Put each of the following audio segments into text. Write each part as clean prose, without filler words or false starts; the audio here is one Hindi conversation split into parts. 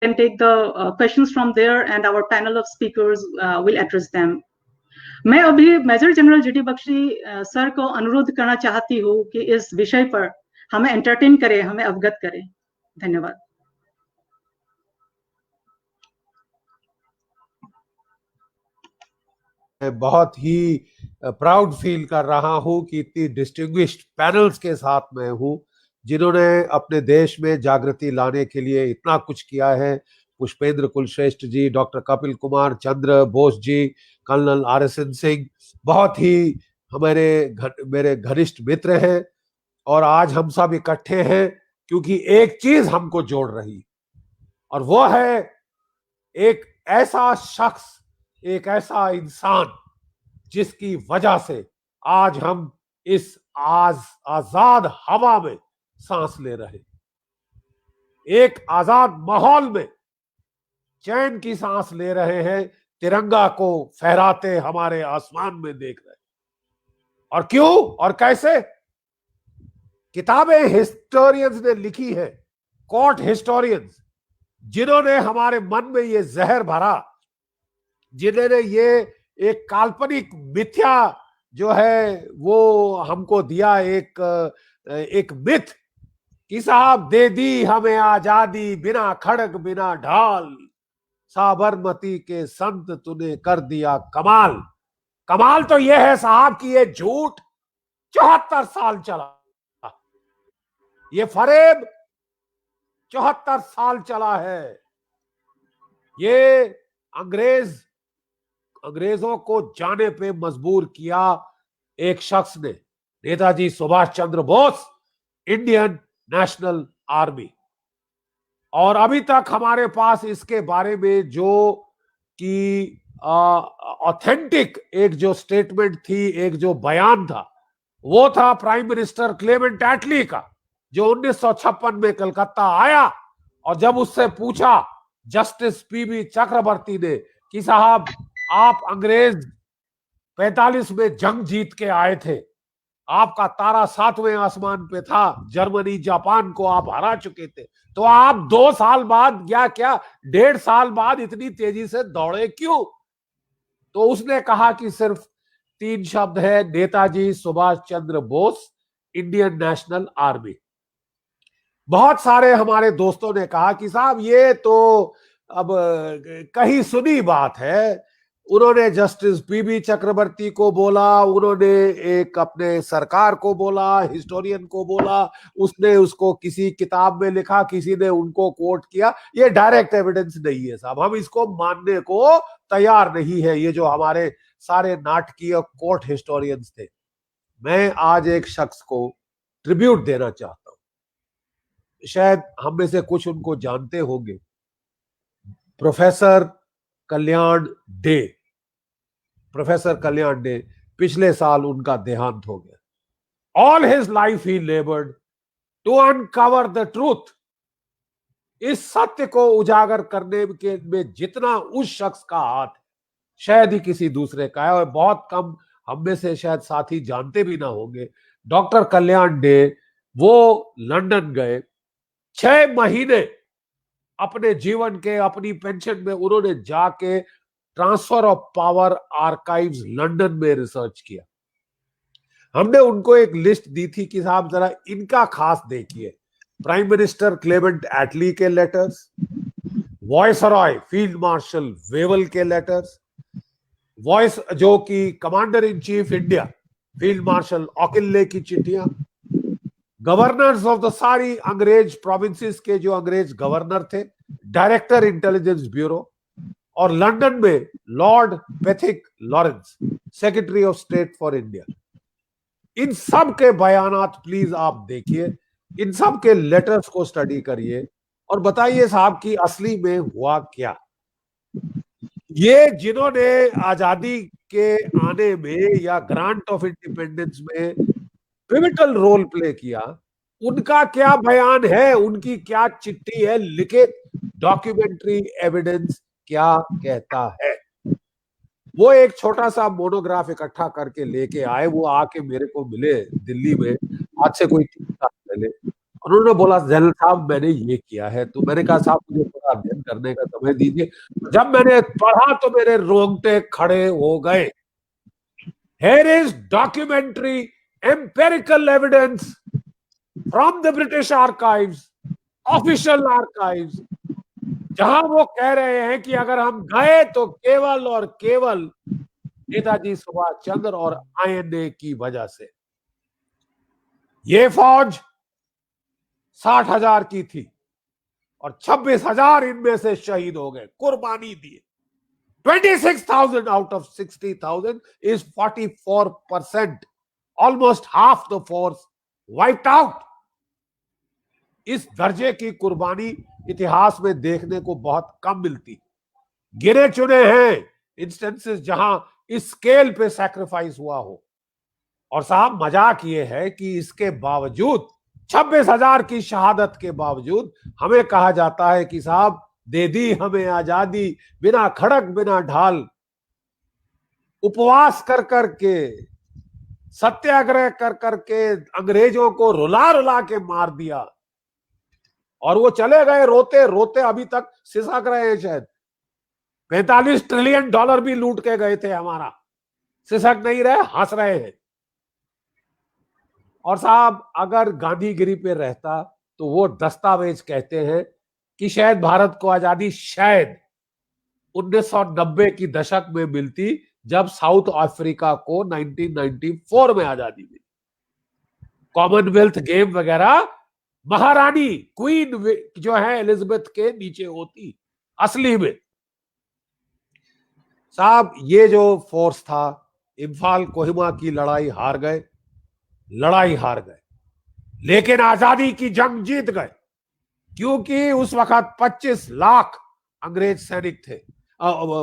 can take the questions from there and our panel of speakers will address them. मैं अभी major general GD Bakshi sir को अनुरोध करना चाहती हूँ कि इस विषय पर हमें एंटरटेन करें, हमें अवगत करें। धन्यवाद। मैं बहुत ही प्राउड फील कर रहा हूं कि इतनी डिस्टिंग्विश्ड पैनल्स के साथ मैं हूं जिन्होंने अपने देश में जागृति लाने के लिए इतना कुछ किया है। पुष्पेंद्र कुलश्रेष्ठ जी, doctor Kapil Kumar Chandra Bose ji, colonel RSN Singh बहुत ही मेरे घनिष्ठ मित्र हैं और आज हम सब इकट्ठे हैं क्योंकि एक चीज हमको जोड़ रही और वो है एक ऐसा शख्स, एक ऐसा इंसान जिसकी वजह से आज हम इस आजाद हवा में सांस ले रहे, एक आजाद माहौल में चैन की सांस ले रहे हैं, तिरंगा को फहराते हमारे आसमान में देख रहे। और क्यों और कैसे? किताबें हिस्टोरियंस ने लिखी है, कोर्ट हिस्टोरियंस, जिन्होंने हमारे मन में ये जहर भरा, जिन्होंने ये एक काल्पनिक मिथ्या जो है वो हमको दिया, एक मिथ कि साहब दे दी हमें आजादी बिना खड़ग बिना ढाल, साबरमती के संत तूने कर दिया कमाल। कमाल तो ये है साहब कि ये झूठ 74 साल चला, ये फरेब 74 साल चला है। ये अंग्रेजों को जाने पे मजबूर किया एक शख्स ने, Netaji Subhash Chandra Bose, Indian national army. और अभी तक हमारे पास इसके बारे में जो कि ऑथेंटिक एक जो स्टेटमेंट थी, एक जो बयान था, वो था प्राइम मिनिस्टर क्लेमेंट एटली का, जो 1956 में कलकत्ता आया और जब उससे पूछा जस्टिस PB चक्रवर्ती ने कि साहब आप अंग्रेज 45 में जंग जीत के आए थे, आपका तारा 7वें आसमान पे था, जर्मनी जापान को आप हरा चुके थे, तो आप 2 साल बाद या क्या 1.5 साल बाद इतनी तेजी से दौड़े क्यों? तो उसने कहा कि सिर्फ 3 शब्द है, Netaji Subhash Chandra Bose, Indian national army. बहुत सारे हमारे दोस्तों ने कहा कि साहब ये तो अब कहीं सुनी बात है। उन्होंने जस्टिस PB चक्रवर्ती को बोला, उन्होंने एक अपने सरकार को बोला, हिस्टोरियन को बोला, उसने उसको किसी किताब में लिखा, किसी ने उनको कोट किया। ये डायरेक्ट एविडेंस नहीं है साहब, हम इसको मानने को तैयार नहीं है, ये जो हमारे सारे नाटकीय कोर्ट हिस्टोरियंस थे। मैं आज एक शख्स को ट्रिब्यूट देना चाहता हूं, शायद हम में से कुछ उनको जानते होंगे, प्रोफेसर कल्याण डे। प्रोफेसर कल्याण डे, पिछले साल उनका देहांत हो गया। All his life he laboured to uncover the truth. इस सत्य को उजागर करने के में जितना उस शख्स का हाथ है, शायद ही किसी दूसरे का है, और बहुत कम हम में से शायद साथी जानते भी ना होंगे। डॉक्टर कल्याण डे वो लंदन गए, 6 महीने अपने जीवन के, अपनी पेंशन में उन्होंने जाके transfer of power archives London में रिसर्च किया। हमने उनको एक लिस्ट दी थी कि साहब जरा इनका खास देखिए, प्राइम मिनिस्टर क्लेमेंट एटली के letters, viceroy field marshal Wavell के लेटर्स, वॉइस जो कि commander in chief India field marshal ऑकिले की चिट्ठियां, गवर्नर्स ऑफ द सारी अंग्रेज प्रोविंसेस के जो अंग्रेज गवर्नर थे, डायरेक्टर इंटेलिजेंस ब्यूरो, और लंदन में lord Pethick Lawrence, secretary of state for India. इन सब के बयानात प्लीज आप देखिए, इन सब के लेटर्स को स्टडी करिए और बताइए साहब कि असली में हुआ क्या। ये जिन्होंने आजादी के आने में या ग्रांट ऑफ इंडिपेंडेंस में पिवटल रोल प्ले किया, उनका क्या बयान है, उनकी क्या चिट्ठी है, लिखित डॉक्यूमेंट्री एविडेंस क्या कहता है। वो एक छोटा सा मोनोग्राफ इकट्ठा करके लेके आए, वो आके मेरे को मिले दिल्ली में आज से कोई 3 साल पहले। उन्होंने बोला जनरल साहब मैंने ये किया है, तो मैंने कहा साहब मुझे थोड़ा अध्ययन करने का समय दीजिए। जब मैंने पढ़ा तो मेरे रोंगटे खड़े हो गए। Here is documentary empirical evidence from the British archives, official archives, जहां वो कह रहे हैं कि अगर हम गए तो केवल और केवल नेताजी सुभाष चंद्र और आईएनए की वजह से। ये फौज 60,000 की थी और 26,000 इनमें से शहीद हो गए, कुर्बानी दिए। 26,000 out of 60,000 is 44%, almost half the force wiped out. इस दर्जे की कुर्बानी इतिहास में देखने को बहुत कम मिलती। गिने चुने हैं इंस्टेंसेस जहां इस स्केल पे सैक्रिफाइस हुआ हो। और साहब मजाक ये है कि इसके बावजूद 26,000 की शहादत के बावजूद हमें कहा जाता है कि साहब दे दी हमें आजादी बिना खड़क बिना ढाल, उपवास कर करके, सत्याग्रह कर करके अंग्रेजों को रुला रुला के मार दिया। और वो चले गए रोते रोते, अभी तक सिसक रहे हैं। शायद 45 ट्रिलियन डॉलर भी लूट के गए थे हमारा, सिसक नहीं रहे, हंस रहे हैं। और साहब अगर गांधीगिरी पे रहता तो वो दस्तावेज कहते हैं कि शायद भारत को आजादी शायद 1990 की दशक में मिलती, जब साउथ अफ्रीका को 1994 में आजादी मिली। कॉमनवेल्थ गेम वगैरह महारानी क्वीन जो है एलिजाबेथ के नीचे होती असली में। साहब ये जो फोर्स था, इम्फाल कोहिमा की लड़ाई हार गए, लेकिन आजादी की जंग जीत गए, क्योंकि उस वक्त 25 लाख अंग्रेज सैनिक थे,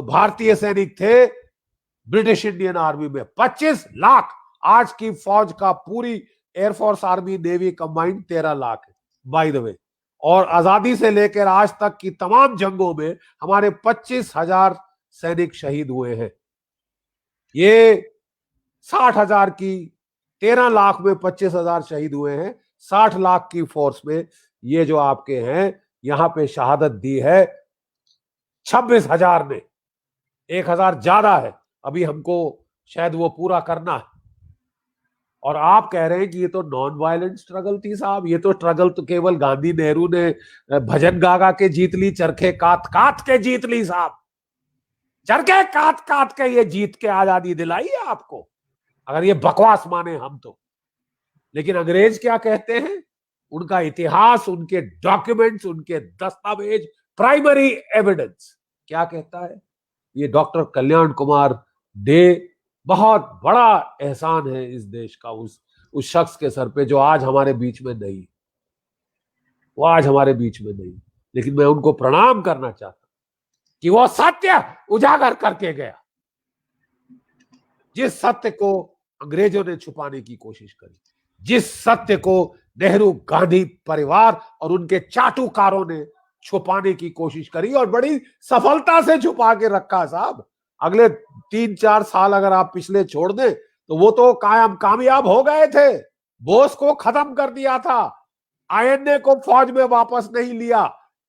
भारतीय सैनिक थे ब्रिटिश इंडियन आर्मी में। 25 लाख। आज की फौज का पूरी air force army navy combined 13 lakh है बाय द वे। और आजादी से लेकर आज तक की तमाम जंगों में हमारे 25,000 सैनिक शहीद हुए हैं। ये 60,000 की 13 लाख में 25,000 शहीद हुए हैं। 60 लाख की फोर्स में ये जो आपके हैं यहां पे शहादत दी है 26,000 ने। 1,000 ज्यादा है, अभी हमको शायद वो पूरा करना है। और आप कह रहे हैं कि ये तो नॉन वायलेंट स्ट्रगल थी। साहब ये तो स्ट्रगल तो केवल गांधी नेहरू ने भजन गागा के जीत ली, चरखे काट काट के जीत ली। साहब चरखे काट काट के ये जीत के आजादी दिलाई है आपको, अगर ये बकवास माने हम तो। लेकिन अंग्रेज क्या कहते हैं, उनका इतिहास, उनके डॉक्यूमेंट्स, उनके दस्तावेज, प्राइमरी एविडेंस क्या कहता है। ये डॉक्टर कल्याण कुमार डे बहुत बड़ा एहसान है इस देश का उस शख्स के सर पे जो आज हमारे बीच में नहीं, वो आज हमारे बीच में नहीं। लेकिन मैं उनको प्रणाम करना चाहता कि वो सत्य उजागर करके गया, जिस सत्य को अंग्रेजों ने छुपाने की कोशिश करी, जिस सत्य को नेहरू गांधी परिवार और उनके चाटुकारों ने छुपाने की कोशिश करी और बड़ी सफलता से छुपा के रखा। साहब अगले 3-4 साल अगर आप पिछले छोड़ दें तो वो तो कामयाब हो गए थे। बोस को खत्म कर दिया था, आईएनए को फौज में वापस नहीं लिया,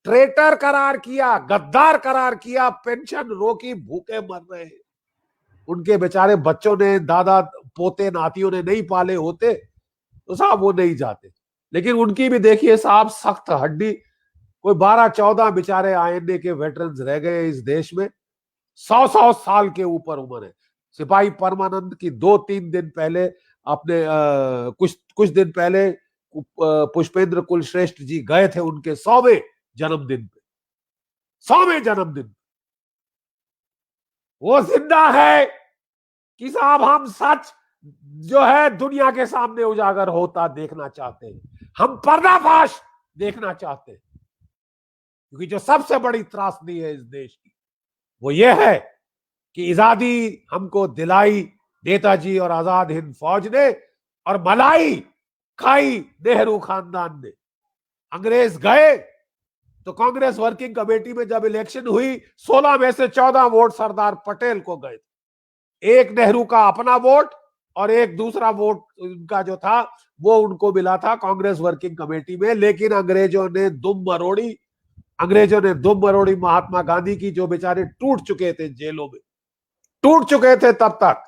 ट्रेटर करार किया, गद्दार करार किया, पेंशन रोकी, भूखे मर रहे हैं। उनके बेचारे बच्चों ने, दादा पोते नातियों ने नहीं पाले होते तो साहब वो नहीं जाते। लेकिन उनकी भी देखिए साहब सख्त हड्डी, कोई 12-14 बेचारे आईएनए के वेटरन्स रह गए इस देश में। 100 साल के ऊपर उम्र है। सिपाही परमानंद की 2-3 दिन पहले अपने कुछ दिन पहले पुष्पेंद्र कुलश्रेष्ठ जी गए थे उनके 100वें जन्मदिन पे। 100वें जन्मदिन वो जिंदा है कि साहब हम सच जो है दुनिया के सामने उजागर होता देखना चाहते हैं, हम पर्दाफाश देखना चाहते हैं। क्योंकि जो सबसे बड़ी त्रासदी है इस देश की वो ये है कि आजादी हमको दिलाई नेताजी और आजाद हिंद फौज ने, और मलाई खाई नेहरू खानदान ने। अंग्रेज गए तो कांग्रेस वर्किंग कमेटी में जब इलेक्शन हुई 16 में से 14 वोट सरदार पटेल को गए। एक नेहरू का अपना वोट और एक दूसरा वोट उनका जो था वो उनको मिला था कांग्रेस वर्किंग कमेटी में। लेकिन अंग्रेजों ने दुम मरोड़ी महात्मा गांधी की, जो बेचारे टूट चुके थे, जेलों में टूट चुके थे तब तक,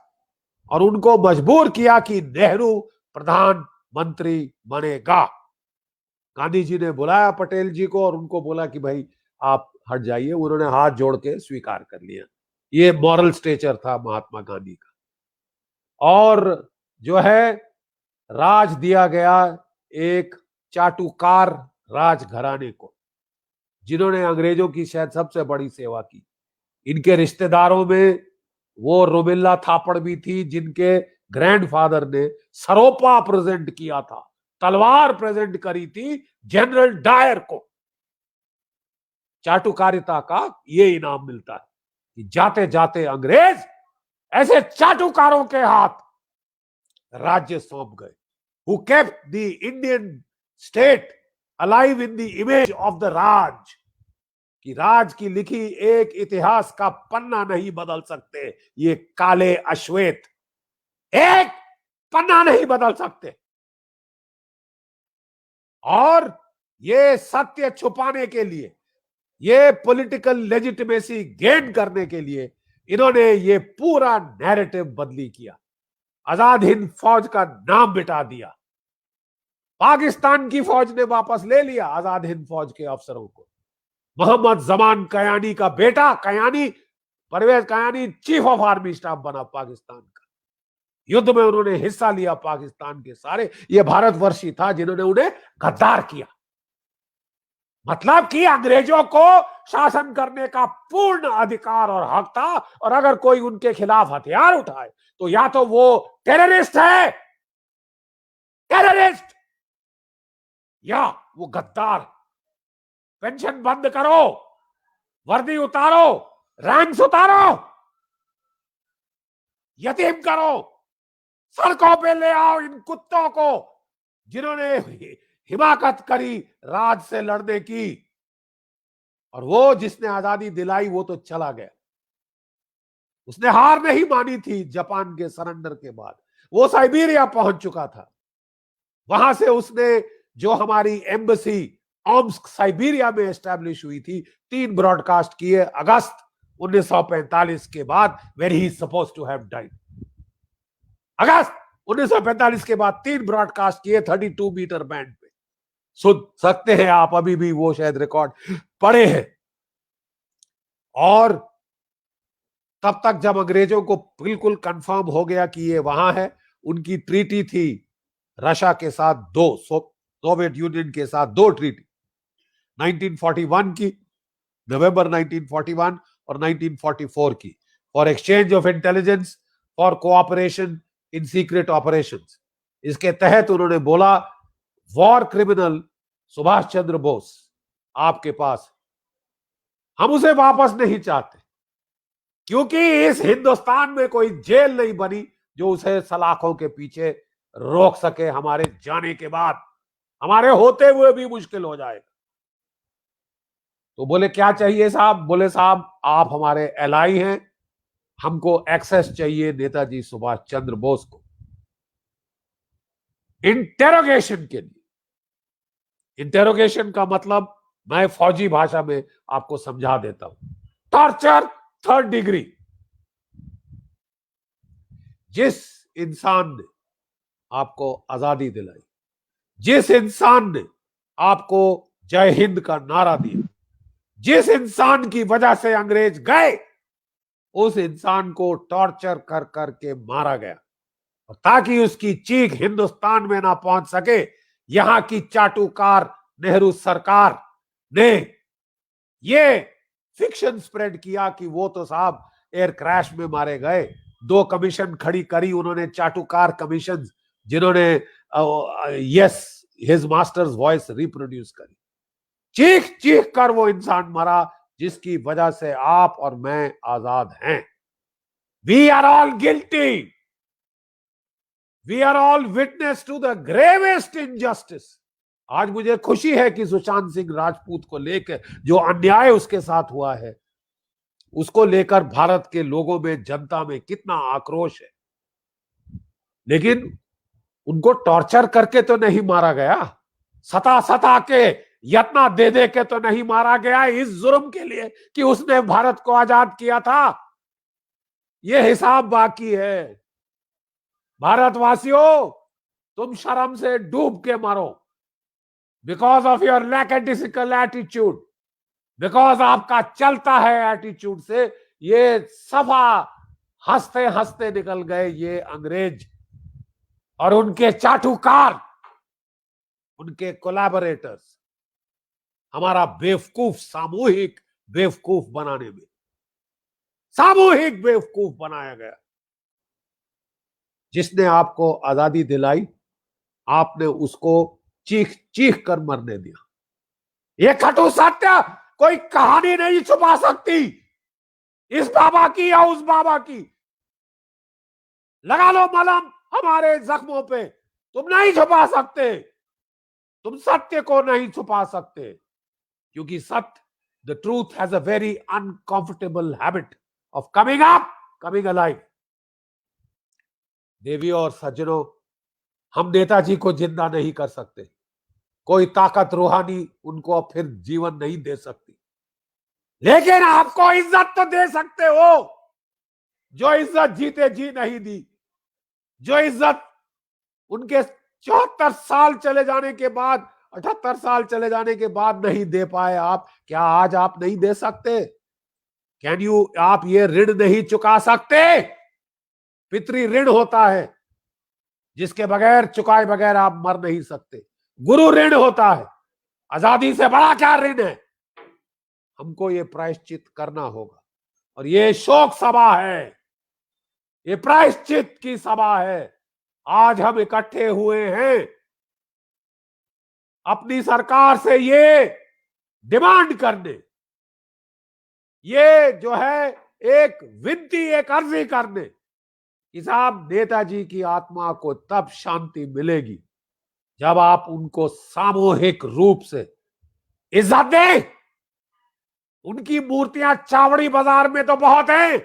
और उनको मजबूर किया कि नेहरू प्रधानमंत्री बनेगा। गांधी जी ने बुलाया पटेल जी को और उनको बोला कि भाई आप हट जाइए। उन्होंने हाथ जोड़ के स्वीकार कर लिया। ये मॉरल स्टेचर था महात्मा गांधी का। और जो है राज दिया गया एक चाटुकार राजघराने को, जिन्होंने अंग्रेजों की शायद सबसे बड़ी सेवा की। इनके रिश्तेदारों में वो रोमिल्ला थापड़ भी थी, जिनके ग्रैंडफादर ने सरोपा प्रेजेंट किया था, तलवार प्रेजेंट करी थी जनरल डायर को। चाटुकारिता का ये इनाम मिलता है कि जाते जाते अंग्रेज ऐसे चाटुकारों के हाथ राज्य सौंप गए, who kept the Indian state alive in the image of the राज, कि राज की लिखी एक इतिहास का पन्ना नहीं बदल सकते ये काले अश्वेत, एक पन्ना नहीं बदल सकते। और ये सत्य छुपाने के लिए, ये पॉलिटिकल लेजिटिमेसी गेन करने के लिए इन्होंने ये पूरा नैरेटिव बदली किया। आजाद हिंद फौज का नाम मिटा दिया। पाकिस्तान की फौज ने वापस ले लिया आजाद हिंद फौज के अफसरों को। मोहम्मद जमान कयानी का बेटा Pervez Kayani chief of army staff बना पाकिस्तान का। युद्ध में उन्होंने हिस्सा लिया पाकिस्तान के सारे। ये भारतवर्षी था जिन्होंने उन्हें गद्दार किया। मतलब कि अंग्रेजों को शासन करने का पूर्ण अधिकार और हक था, और अगर कोई उनके खिलाफ हथियार उठाए तो या तो वो टेररिस्ट है, या वो गद्दार। पेंशन बंद करो, वर्दी उतारो, रैंक्स उतारो, यतीम करो, सड़कों पे ले आओ इन कुत्तों को जिन्होंने हिमाकत करी राज से लड़ने की। और वो जिसने आजादी दिलाई वो तो चला गया। उसने हार नहीं मानी थी जापान के सरेंडर के बाद। वो साइबेरिया पहुंच चुका था। वहां से उसने जो हमारी एम्बेसी ओम्स्क साइबेरिया में एस्टैब्लिश हुई थी, 3 ब्रॉडकास्ट किए अगस्त 1945 के बाद, were he suppose to have died. अगस्त 1945 के बाद 3 ब्रॉडकास्ट किए 32 मीटर बैंड पे। सुन सकते हैं आप, अभी भी वो शायद रिकॉर्ड पड़े हैं। और तब तक जब अंग्रेजों को बिल्कुल कंफर्म हो गया कि ये वहां है, उनकी ट्रीटी थी रशिया के साथ, सोवियत यूनियन के साथ 2 ट्रीटी, 1941 की, नवंबर 1941 और 1944 की, for exchange of intelligence, for cooperation in secret operations. इसके तहत उन्होंने बोला वॉर क्रिमिनल सुभाष चंद्र बोस आपके पास, हम उसे वापस नहीं चाहते, क्योंकि इस हिंदुस्तान में कोई जेल नहीं बनी जो उसे सलाखों के पीछे रोक सके। हमारे जाने के बाद, हमारे होते हुए भी मुश्किल हो जाएगा। तो बोले क्या चाहिए साहब? बोले साहब आप हमारे एलाई हैं, हमको एक्सेस चाहिए नेताजी सुभाष चंद्र बोस को इंटेरोगेशन के लिए। इंटेरोगेशन का मतलब मैं फौजी भाषा में आपको समझा देता हूं, टॉर्चर 3rd डिग्री। जिस इंसान ने आपको आजादी दिलाई, जिस इंसान ने आपको जय हिंद का नारा दिया, जिस इंसान की वजह से अंग्रेज गए, उस इंसान को टॉर्चर कर करके मारा गया, और ताकि उसकी चीख हिंदुस्तान में ना पहुंच सके, यहां की चाटुकार नेहरू सरकार ने ये फिक्शन स्प्रेड किया कि वो तो साहब एयर क्रैश में मारे गए। 2 कमीशन खड़ी करी उन्होंने, चाटुकार कमीशन, जिन्होंने yes his masters voice reproduce करी। चीख चीख कर वो इंसान मरा जिसकी वजह से आप और मैं आजाद हैं। We are all guilty, we are all witness to the gravest injustice. आज मुझे खुशी है कि सुशांत सिंह राजपूत को लेकर जो अन्याय उसके साथ हुआ है, उसको लेकर भारत के लोगों में, जनता में कितना आक्रोश है। लेकिन उनको टॉर्चर करके तो नहीं मारा गया, सता के यत्ना दे के तो नहीं मारा गया इस जुर्म के लिए कि उसने भारत को आजाद किया था। ये हिसाब बाकी है। भारतवासियों, तुम शर्म से डूब के मरो because of your lackadaisical attitude, because आपका चलता है एटीट्यूड से ये सफा हंसते हंसते निकल गए ये अंग्रेज और उनके चाटुकार, उनके कोलैबोरेटर्स हमारा बेवकूफ सामूहिक बेवकूफ बनाने में, सामूहिक बेवकूफ बनाया गया। जिसने आपको आजादी दिलाई आपने उसको चीख चीख कर मरने दिया। ये कटु सत्य कोई कहानी नहीं छुपा सकती, इस बाबा की या उस बाबा की। लगा लो मलहम हमारे जख्मों पे, तुम नहीं छुपा सकते, तुम सत्य को नहीं छुपा सकते, क्योंकि सत्य, the truth has a very uncomfortable habit of coming up, coming alive. देवियों और सज्जनों, हम नेताजी को जिंदा नहीं कर सकते, कोई ताकत रूहानी उनको अब फिर जीवन नहीं दे सकती, लेकिन आपको इज्जत तो दे सकते हो, जो इज्जत जीते जी नहीं दी, जो इज्जत उनके 74 साल चले जाने के बाद, 78 साल चले जाने के बाद नहीं दे पाए आप, क्या आज आप नहीं दे सकते? कैन यू, आप ये ऋण नहीं चुका सकते? पितृ ऋण होता है जिसके बगैर, चुकाए बगैर आप मर नहीं सकते। गुरु ऋण होता है, आजादी से बड़ा क्या ऋण है? हमको ये प्रायश्चित करना होगा और ये शोक सभा है, ये प्रायश्चित की सभा है। आज हम इकट्ठे हुए हैं अपनी सरकार से ये डिमांड करने, ये जो है एक विनती, एक अर्जी करने कि साहब नेताजी की आत्मा को तब शांति मिलेगी जब आप उनको सामूहिक रूप से इज्जत दें। उनकी मूर्तियां चावड़ी बाजार में तो बहुत हैं,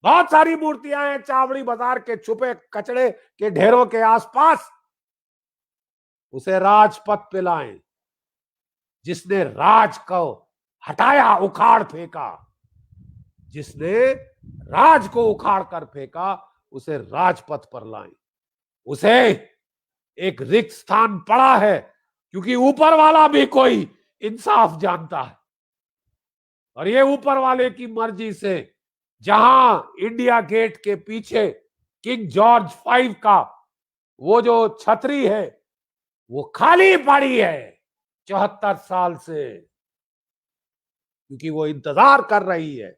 बहुत सारी मूर्तियां हैं चावड़ी बाजार के छुपे कचड़े के ढेरों के आसपास। उसे राजपथ पे लाएं, जिसने राज को हटाया, उखाड़ फेंका, जिसने राज को उखाड़ कर फेंका, उसे राजपथ पर लाएं। उसे एक रिक्त स्थान पड़ा है, क्योंकि ऊपर वाला भी कोई इंसाफ जानता है और ये ऊपर वाले की मर्जी से जहां इंडिया गेट के पीछे किंग जॉर्ज 5 का वो जो छतरी है वो खाली पड़ी है 74 साल से, क्योंकि वो इंतजार कर रही है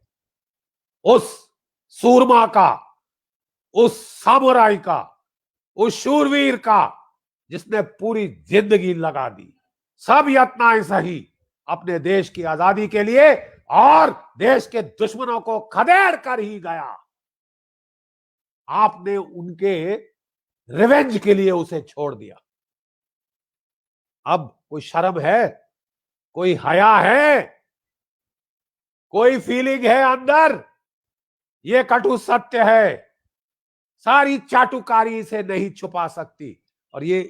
उस सूरमा का, उस सामुराई का, उस शूरवीर का जिसने पूरी जिंदगी लगा दी, सब यत्नाएं सही अपने देश की आजादी के लिए और देश के दुश्मनों को खदेड़ कर ही गया। आपने उनके रिवेंज के लिए उसे छोड़ दिया। अब कोई शर्म है, कोई हया है, कोई फीलिंग है अंदर? ये कटु सत्य है, सारी चाटुकारी से नहीं छुपा सकती और ये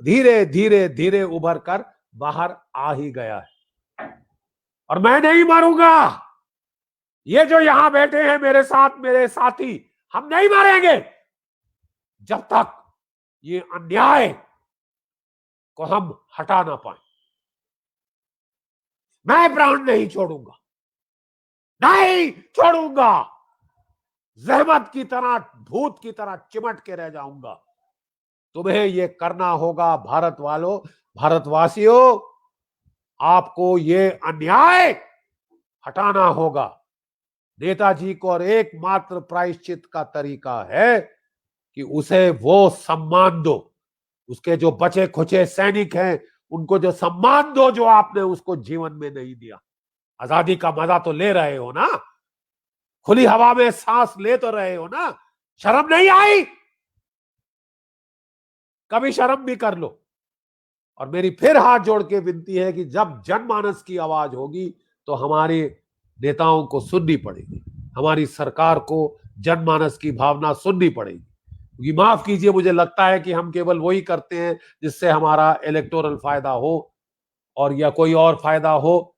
धीरे धीरे धीरे उभर कर बाहर आ ही गया है। और मैं नहीं मरूंगा, ये जो यहां बैठे हैं मेरे साथ, मेरे साथी, हम नहीं मरेंगे जब तक ये अन्याय को हम हटा ना पाए। मैं प्राण नहीं छोड़ूंगा, नहीं छोड़ूंगा, जहमत की तरह, भूत की तरह चिमट के रह जाऊंगा। तुम्हें ये करना होगा भारत वालों, भारतवासियों, आपको ये अन्याय हटाना होगा। नेताजी को और एकमात्र प्रायश्चित का तरीका है कि उसे वो सम्मान दो, उसके जो बचे खुचे सैनिक हैं उनको जो सम्मान दो जो आपने उसको जीवन में नहीं दिया। आजादी का मजा तो ले रहे हो ना, खुली हवा में सांस ले तो रहे हो ना, शर्म नहीं आई? कभी शर्म भी कर लो। और मेरी फिर हाथ जोड़ के विनती है कि जब जनमानस की आवाज होगी तो हमारे नेताओं को सुननी पड़ेगी, हमारी सरकार को जनमानस की भावना सुननी पड़ेगी। क्योंकि माफ कीजिए, मुझे लगता है कि हम केवल वही करते हैं जिससे हमारा इलेक्टोरल फायदा हो और या कोई और फायदा हो।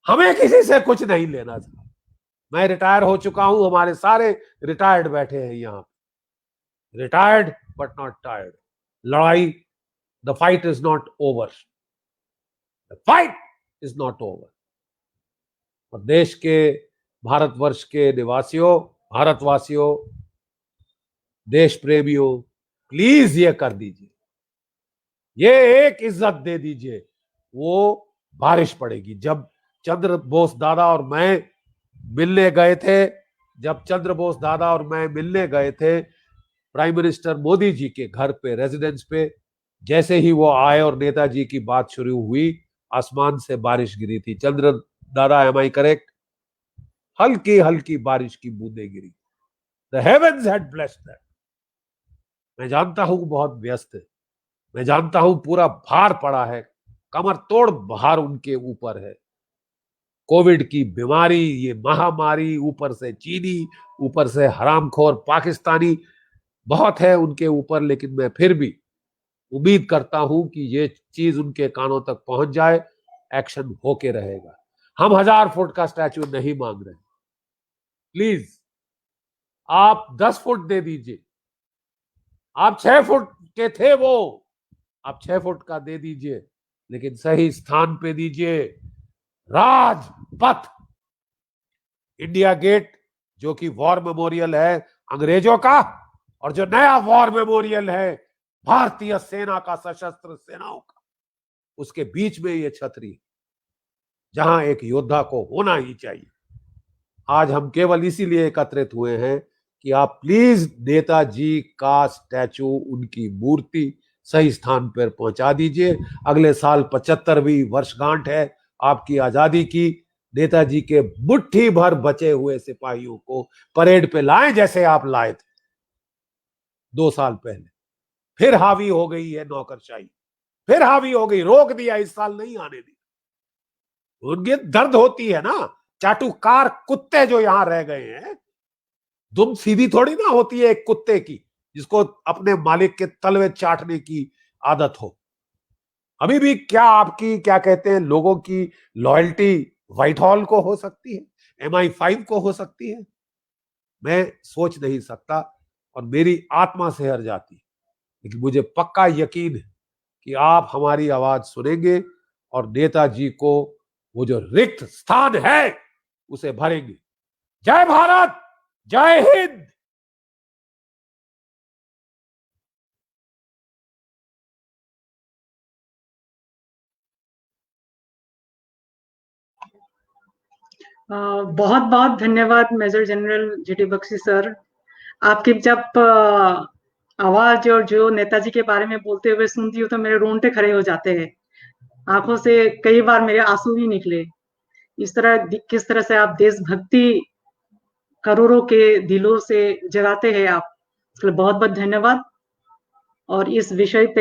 हमें किसी से कुछ नहीं लेना था। मैं रिटायर हो चुका हूं, हमारे सारे रिटायर्ड बैठे हैं यहाँ, रिटायर्ड बट नॉट टायर्ड। लड़ाई, the fight is not over, the fight is not over. और देश के, भारतवर्ष के निवासियों, भारतवासियों, देश प्रेमियों, प्लीज ये कर दीजिए, ये एक इज्जत दे दीजिए। वो बारिश पड़ेगी। जब चंद्र बोस दादा और मैं मिलने गए थे, प्राइम मिनिस्टर मोदी जी के घर पे, रेजिडेंस पे, जैसे ही वो आए और नेताजी की बात शुरू हुई, आसमान से बारिश गिरी थी। चंद्र दादा, एम आई करेक्ट? हल्की हल्की बारिश की बूंदें गिरी। The heavens had blessed that. मैं जानता हूं बहुत व्यस्त है, मैं जानता हूं पूरा भार पड़ा है, कमर तोड़ भार उनके ऊपर है। कोविड की बीमारी, ये महामारी, ऊपर से चीनी, ऊपर से हरामखोर पाकिस्तानी, बहुत है उनके ऊपर। लेकिन मैं फिर भी उम्मीद करता हूं कि ये चीज उनके कानों तक पहुंच जाए, एक्शन होके रहेगा। हम 1000 फुट का स्टैचू नहीं मांग रहे, प्लीज आप 10 फुट दे दीजिए। आप 6 फुट के थे वो, आप 6 फुट का दे दीजिए, लेकिन सही स्थान पे दीजिए। राजपथ, इंडिया गेट, जो कि वॉर मेमोरियल है अंग्रेजों का, और जो नया वॉर मेमोरियल है भारतीय सेना का, सशस्त्र सेनाओं का, उसके बीच में ये छतरी, जहां एक योद्धा को होना ही चाहिए। आज हम केवल इसीलिए एकत्रित हुए हैं कि आप प्लीज नेताजी का स्टैचू, उनकी मूर्ति सही स्थान पर पहुंचा दीजिए। अगले साल 75वीं वर्षगांठ है आपकी आजादी की। नेताजी के मुट्ठी भर बचे हुए सिपाहियों को परेड पे लाएं, जैसे आप लाए थे 2 साल पहले। फिर हावी हो गई है नौकरशाही, फिर हावी हो गई, रोक दिया, इस साल नहीं आने दी। उनकी दर्द होती है ना, चाटुकार कुत्ते जो यहां रह गए हैं, दुम सीधी थोड़ी ना होती है एक कुत्ते की, जिसको अपने मालिक के तलवे चाटने की आदत हो। अभी भी क्या आपकी, क्या कहते हैं, लोगों की लॉयल्टी व्हाइट हॉल को हो सकती है, MI5 को हो सकती है, मैं सोच नहीं सकता और मेरी आत्मा से हर जाती है। लेकिन मुझे पक्का यकीन है कि आप हमारी आवाज सुनेंगे और नेताजी को वो जो रिक्त स्थान है उसे भरेंगे। जय भारत, जय हिंद। बहुत बहुत धन्यवाद major general GT Bakshi sir. आपकी जब आवाज और जो नेताजी के बारे में बोलते हुए सुनती हूँ तो मेरे रोंगटे खड़े हो जाते हैं, आंखों से कई बार मेरे आंसू भी निकले। इस तरह, किस तरह से आप देशभक्ति करोड़ों के दिलों से जगाते हैं आप, बहुत बहुत धन्यवाद। और इस विषय पे